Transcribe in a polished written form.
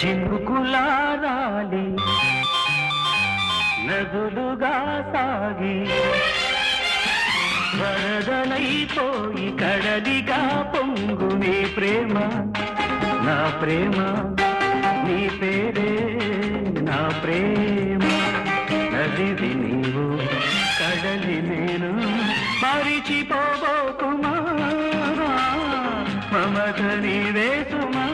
చినుకులారాలి నదులుగా సాగి వరదలైపోయి కడలిగా పొంగు నీ ప్రేమ నా ప్రేమ నీ పేరే నా ప్రేమ నదివి నీవు కడలి నేను మరిచిపోబోకుమా మమత నీవే సుమా